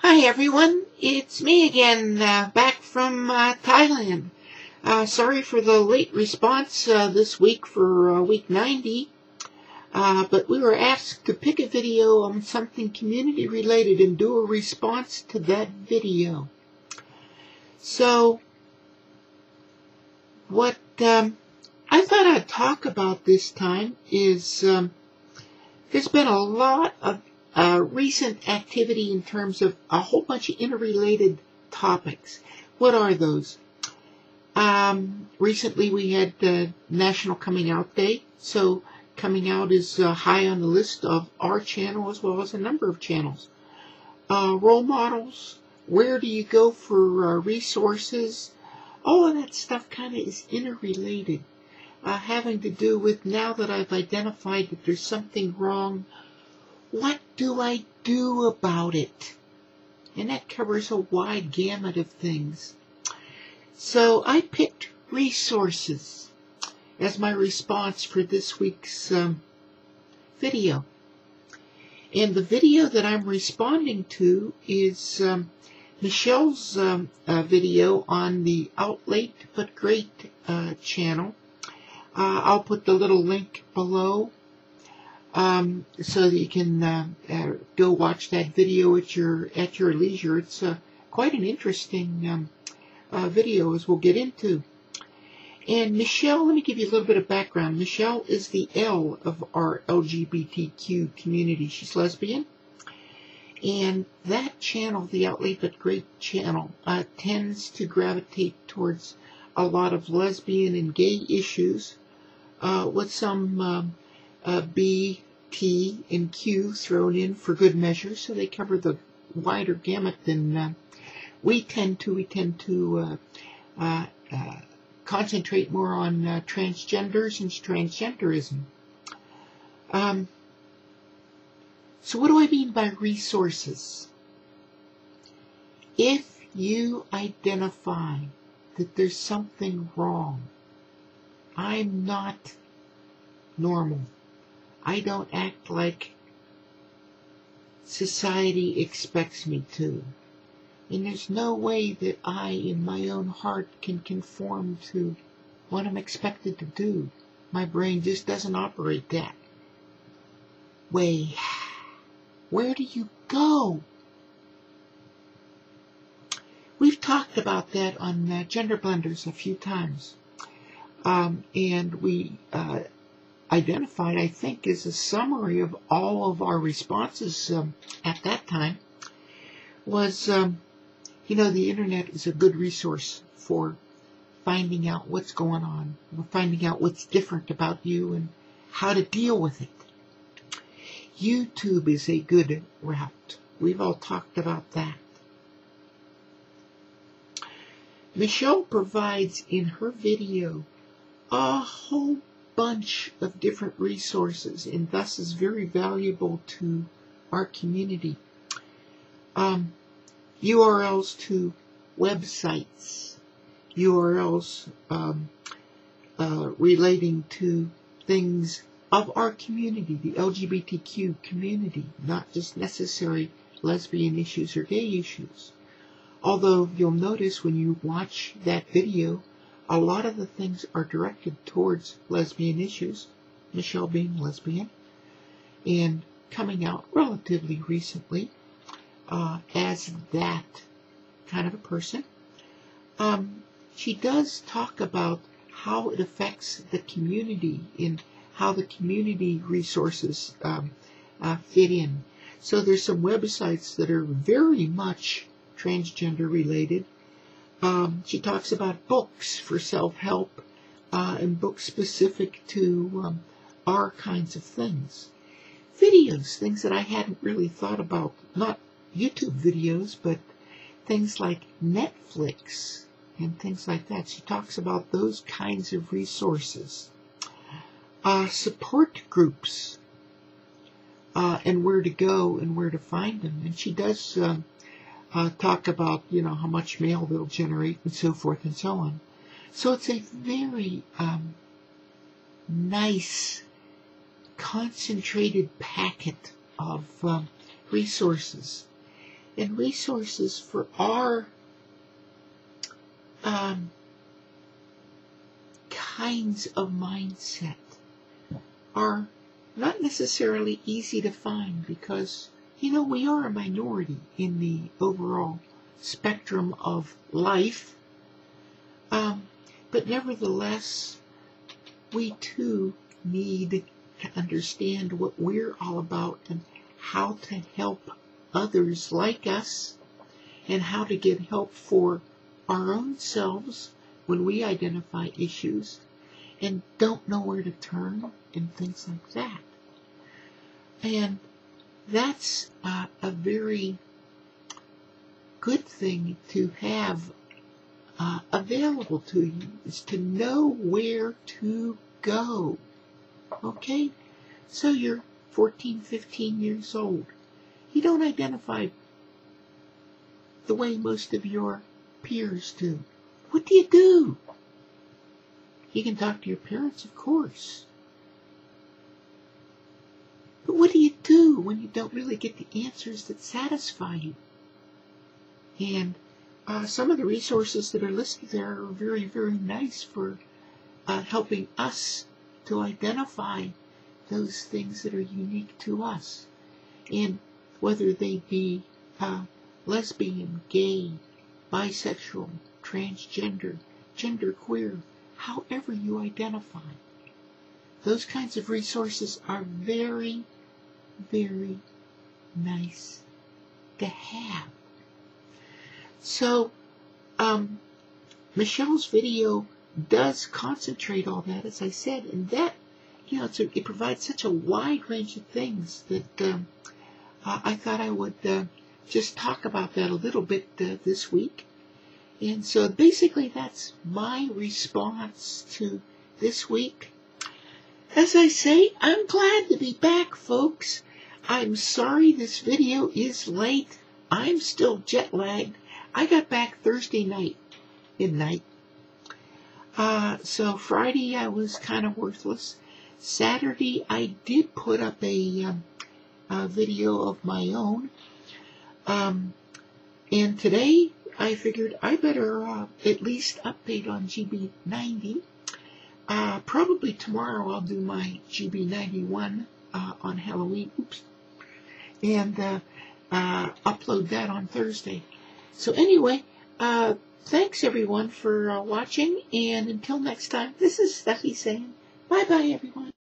Hi everyone, it's me again, back from Thailand. Sorry for the late response this week for week 90, but we were asked to pick a video on something community related and do a response to that video. So, what I thought I'd talk about this time is there's been a lot of recent activity in terms of a whole bunch of interrelated topics. What are those? Recently we had National Coming Out Day, so coming out is high on the list of our channel as well as a number of channels. Role models, where do you go for resources? All of that stuff kind of is interrelated, having to do with now that I've identified that there's something wrong, what do I do about it? And that covers a wide gamut of things. So I picked resources as my response for this week's video. And the video that I'm responding to is Michelle's video on the OutLateButGreat channel. I'll put the little link below so that you can go watch that video at your leisure. It's quite an interesting video, as we'll get into. And Michelle, let me give you a little bit of background. Michelle is the L of our LGBTQ community. She's lesbian. And that channel, the OutLateButGreat channel, tends to gravitate towards a lot of lesbian and gay issues, with some B, T, and Q thrown in for good measure, so they cover the wider gamut than we tend to. We tend to concentrate more on transgenders and transgenderism. So what do I mean by resources? If you identify that there's something wrong, I'm not normal. I don't act like society expects me to. And there's no way that I, in my own heart, can conform to what I'm expected to do. My brain just doesn't operate that way. Where do you go? We've talked about that on GenderBlenders a few times. And we identified, I think, as a summary of all of our responses at that time, was, the internet is a good resource for finding out what's going on, finding out what's different about you and how to deal with it. YouTube is a good route. We've all talked about that. Michelle provides in her video a whole bunch of different resources, and thus is very valuable to our community. URLs to websites, URLs relating to things of our community, the LGBTQ community, not just necessary lesbian issues or gay issues. Although you'll notice when you watch that video, a lot of the things are directed towards lesbian issues, Michelle being lesbian, and coming out relatively recently as that kind of a person. She does talk about how it affects the community and how the community resources fit in. So there's some websites that are very much transgender related. She talks about books for self-help and books specific to our kinds of things. Videos, things that I hadn't really thought about, not YouTube videos, but things like Netflix and things like that. She talks about those kinds of resources. Support groups and where to go and where to find them. And she does talk about, how much mail they'll generate and so forth and so on. So it's a very nice, concentrated packet of resources. and resources for our kinds of mindset are not necessarily easy to find because, we are a minority in the overall spectrum of life. But nevertheless, we too need to understand what we're all about and how to help others like us and how to get help for our own selves when we identify issues and don't know where to turn and things like that. And that's a very good thing to have available to you, is to know where to go. Okay? So you're 14, 15 years old. You don't identify the way most of your peers do. What do you do? You can talk to your parents, of course. But what do you do when you don't really get the answers that satisfy you? And some of the resources that are listed there are very, very nice for helping us to identify those things that are unique to us. And whether they be lesbian, gay, bisexual, transgender, genderqueer, however you identify. Those kinds of resources are very, very nice to have. So, Michelle's video does concentrate all that, as I said, and that, it provides such a wide range of things that I thought I would just talk about that a little bit this week. And so basically that's my response to this week. As I say, I'm glad to be back, folks. I'm sorry this video is late. I'm still jet lagged. I got back Thursday night, midnight. So Friday I was kind of worthless. Saturday I did put up a video of my own. And today I figured I better at least update on GB-90. Probably tomorrow I'll do my GB-91 on Halloween. Oops. And upload that on Thursday. So anyway, thanks everyone for watching. And until next time, this is Steffi saying bye-bye everyone.